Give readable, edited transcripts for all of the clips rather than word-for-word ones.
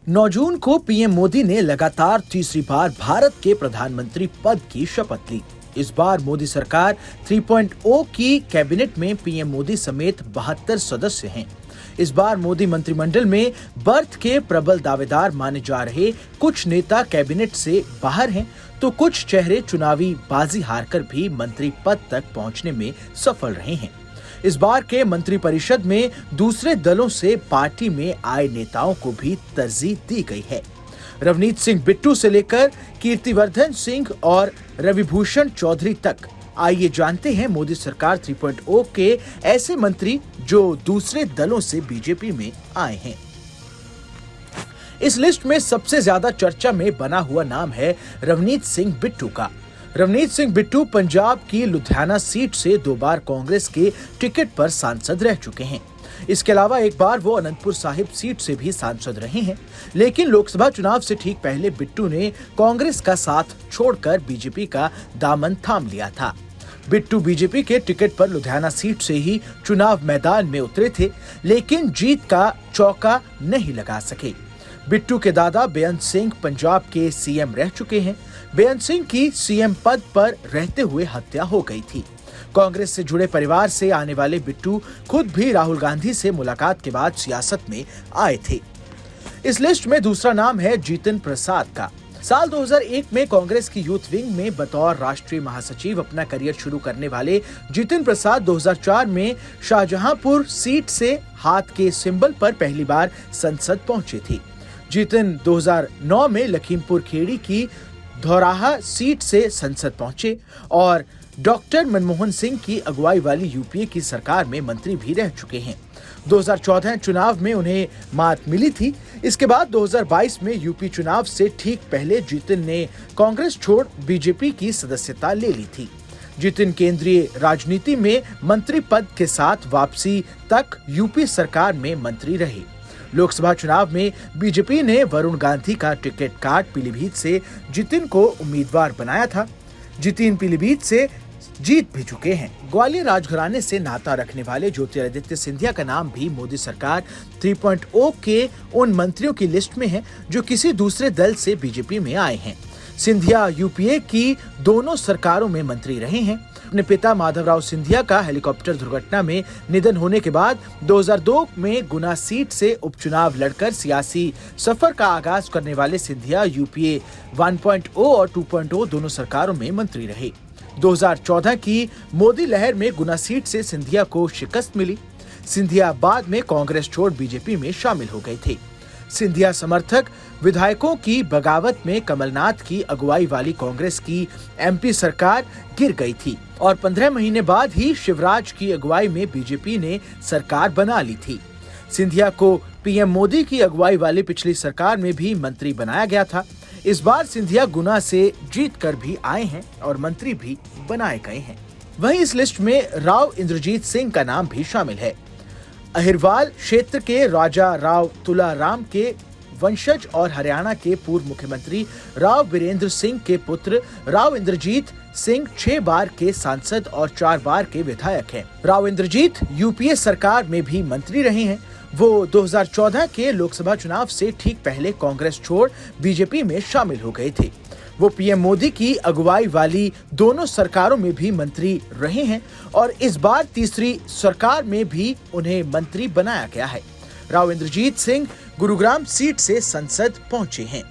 9 जून को पीएम मोदी ने लगातार तीसरी बार भारत के प्रधानमंत्री पद की शपथ ली। इस बार मोदी सरकार 3.0 की कैबिनेट में पीएम मोदी समेत 72 सदस्य हैं। इस बार मोदी मंत्रिमंडल में बर्थ के प्रबल दावेदार माने जा रहे कुछ नेता कैबिनेट से बाहर हैं, तो कुछ चेहरे चुनावी बाजी हारकर भी मंत्री पद तक पहुंचने में सफल रहे हैं। इस बार के मंत्रिपरिषद में दूसरे दलों से पार्टी में आए नेताओं को भी तरजीह दी गई है। रवनीत सिंह बिट्टू से लेकर कीर्तिवर्धन सिंह और रविभूषण चौधरी तक। आइए जानते हैं मोदी सरकार 3.0 के ऐसे मंत्री जो दूसरे दलों से बीजेपी में आए हैं। इस लिस्ट में सबसे ज्यादा चर्चा में बना हुआ नाम है रवनीत सिंह बिट्टू का। रवनीत सिंह बिट्टू पंजाब की लुधियाना सीट से 2 बार कांग्रेस के टिकट पर सांसद रह चुके हैं। इसके अलावा एक बार वो अनंतपुर साहिब सीट से भी सांसद रहे हैं, लेकिन लोकसभा चुनाव से ठीक पहले बिट्टू ने कांग्रेस का साथ छोड़कर बीजेपी का दामन थाम लिया था। बिट्टू बीजेपी के टिकट पर लुधियाना सीट से ही चुनाव मैदान में उतरे थे, लेकिन जीत का चौका नहीं लगा सके। बिट्टू के दादा बेअंत सिंह पंजाब के सीएम रह चुके हैं। बेअंत सिंह की सीएम पद पर रहते हुए हत्या हो गई थी। कांग्रेस से जुड़े परिवार से आने वाले बिट्टू खुद भी राहुल गांधी से मुलाकात के बाद सियासत में आए थे। इस लिस्ट में दूसरा नाम है जितिन प्रसाद का। साल 2001 में कांग्रेस की यूथ विंग में बतौर राष्ट्रीय महासचिव अपना करियर शुरू करने वाले जितिन प्रसाद 2004 में शाहजहांपुर सीट से हाथ के सिंबल पर पहली बार संसद पहुंचे थे। जितिन 2009 में लखीमपुर खेड़ी की धौराहा सीट से संसद पहुंचे और डॉक्टर मनमोहन सिंह की अगुवाई वाली यूपीए की सरकार में मंत्री भी रह चुके हैं। 2014 चुनाव में उन्हें मात मिली थी। इसके बाद 2022 में यूपी चुनाव से ठीक पहले जितिन ने कांग्रेस छोड़ बीजेपी की सदस्यता ले ली थी। जितिन केंद्रीय राजनीति में मंत्री पद के साथ वापसी तक यूपी सरकार में मंत्री रहे। लोकसभा चुनाव में बीजेपी ने वरुण गांधी का टिकट काट पीलीभीत से जितिन को उम्मीदवार बनाया था। जितिन पीलीभीत से जीत भी चुके हैं। ग्वालियर राजघराने से नाता रखने वाले ज्योतिरादित्य सिंधिया का नाम भी मोदी सरकार 3.0 के उन मंत्रियों की लिस्ट में है जो किसी दूसरे दल से बीजेपी में आए हैं। सिंधिया यूपीए की दोनों सरकारों में मंत्री रहे हैं। अपने पिता माधवराव सिंधिया का हेलीकॉप्टर दुर्घटना में निधन होने के बाद 2002 में गुना सीट से उपचुनाव लड़कर सियासी सफर का आगाज करने वाले सिंधिया यूपीए 1.0 और 2.0 दोनों सरकारों में मंत्री रहे। 2014 की मोदी लहर में गुना सीट से सिंधिया को शिकस्त मिली। सिंधिया बाद में कांग्रेस छोड़ बीजेपी में शामिल हो गए थे। सिंधिया समर्थक विधायकों की बगावत में कमलनाथ की अगुवाई वाली कांग्रेस की एमपी सरकार गिर गई थी और 15 महीने बाद ही शिवराज की अगुवाई में बीजेपी ने सरकार बना ली थी। सिंधिया को पीएम मोदी की अगुवाई वाली पिछली सरकार में भी मंत्री बनाया गया था। इस बार सिंधिया गुना से जीत कर भी आए हैं और मंत्री भी बनाए गए हैं। वहीं इस लिस्ट में राव इंद्रजीत सिंह का नाम भी शामिल है। अहिरवाल क्षेत्र के राजा राव तुलाराम के वंशज और हरियाणा के पूर्व मुख्यमंत्री राव वीरेंद्र सिंह के पुत्र राव इंद्रजीत सिंह 6 बार के सांसद और 4 बार के विधायक हैं। राव इंद्रजीत यूपीए सरकार में भी मंत्री रहे हैं। वो 2014 के लोकसभा चुनाव से ठीक पहले कांग्रेस छोड़ बीजेपी में शामिल हो गए थे। वो पीएम मोदी की अगुवाई वाली दोनों सरकारों में भी मंत्री रहे हैं और इस बार तीसरी सरकार में भी उन्हें मंत्री बनाया गया है। राव इंद्रजीत सिंह गुरुग्राम सीट से संसद पहुंचे हैं।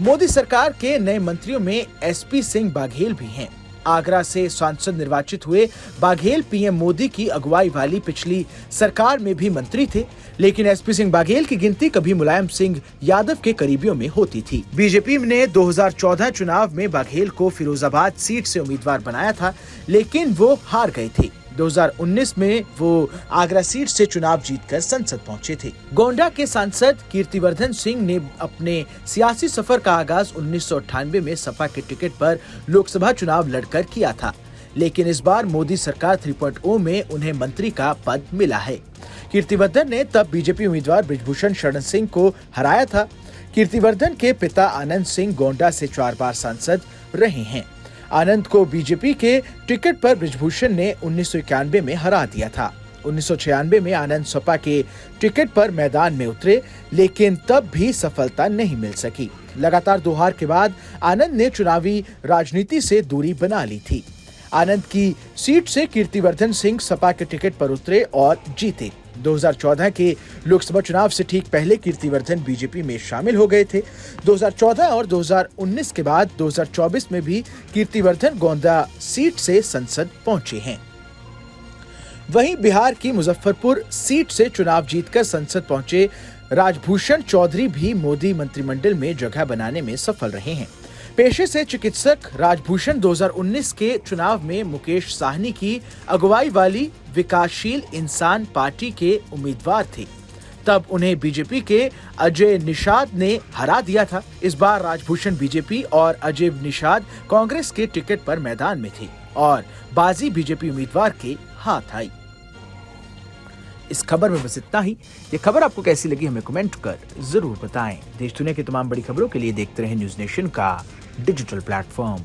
मोदी सरकार के नए मंत्रियों में एसपी सिंह बाघेल भी हैं। आगरा से सांसद निर्वाचित हुए बाघेल पीएम मोदी की अगुवाई वाली पिछली सरकार में भी मंत्री थे, लेकिन एसपी सिंह बाघेल की गिनती कभी मुलायम सिंह यादव के करीबियों में होती थी। बीजेपी ने 2014 चुनाव में बाघेल को फिरोजाबाद सीट से उम्मीदवार बनाया था, लेकिन वो हार गए थे। 2019 में वो आगरा सीट से चुनाव जीतकर संसद पहुंचे थे। गोंडा के सांसद कीर्तिवर्धन सिंह ने अपने सियासी सफर का आगाज 1998 में सपा के टिकट पर लोकसभा चुनाव लड़कर किया था, लेकिन इस बार मोदी सरकार 3.0 में उन्हें मंत्री का पद मिला है। कीर्तिवर्धन ने तब बीजेपी उम्मीदवार बृजभूषण शरण सिंह को हराया था। कीर्तिवर्धन के पिता आनंद सिंह गोंडा से 4 बार सांसद रहे हैं। आनंद को बीजेपी के टिकट पर बृजभूषण ने 1991 में हरा दिया था। 1996 में आनंद सपा के टिकट पर मैदान में उतरे, लेकिन तब भी सफलता नहीं मिल सकी। लगातार 2 हार के बाद आनंद ने चुनावी राजनीति से दूरी बना ली थी। आनंद की सीट से कीर्तिवर्धन सिंह सपा के टिकट पर उतरे और जीते। 2014 के लोकसभा चुनाव से ठीक पहले कीर्तिवर्धन बीजेपी में शामिल हो गए थे। 2014 और 2019 के बाद 2024 में भी कीर्तिवर्धन गोंदा सीट से संसद पहुंचे हैं। वहीं बिहार की मुजफ्फरपुर सीट से चुनाव जीतकर संसद पहुंचे राजभूषण चौधरी भी मोदी मंत्रिमंडल में जगह बनाने में सफल रहे हैं। पेशे से चिकित्सक राजभूषण 2019 के चुनाव में मुकेश साहनी की अगुवाई वाली विकासशील इंसान पार्टी के उम्मीदवार थे। तब उन्हें बीजेपी के अजय निषाद ने हरा दिया था। इस बार राजभूषण बीजेपी और अजय निषाद कांग्रेस के टिकट पर मैदान में थे और बाजी बीजेपी उम्मीदवार के हाथ आई। इस खबर में बस इतना ही। ये खबर आपको कैसी लगी हमें कमेंट कर जरूर बताएं। देश दुनिया की तमाम बड़ी खबरों के लिए देखते रहें न्यूज़ नेशन का डिजिटल प्लेटफॉर्म।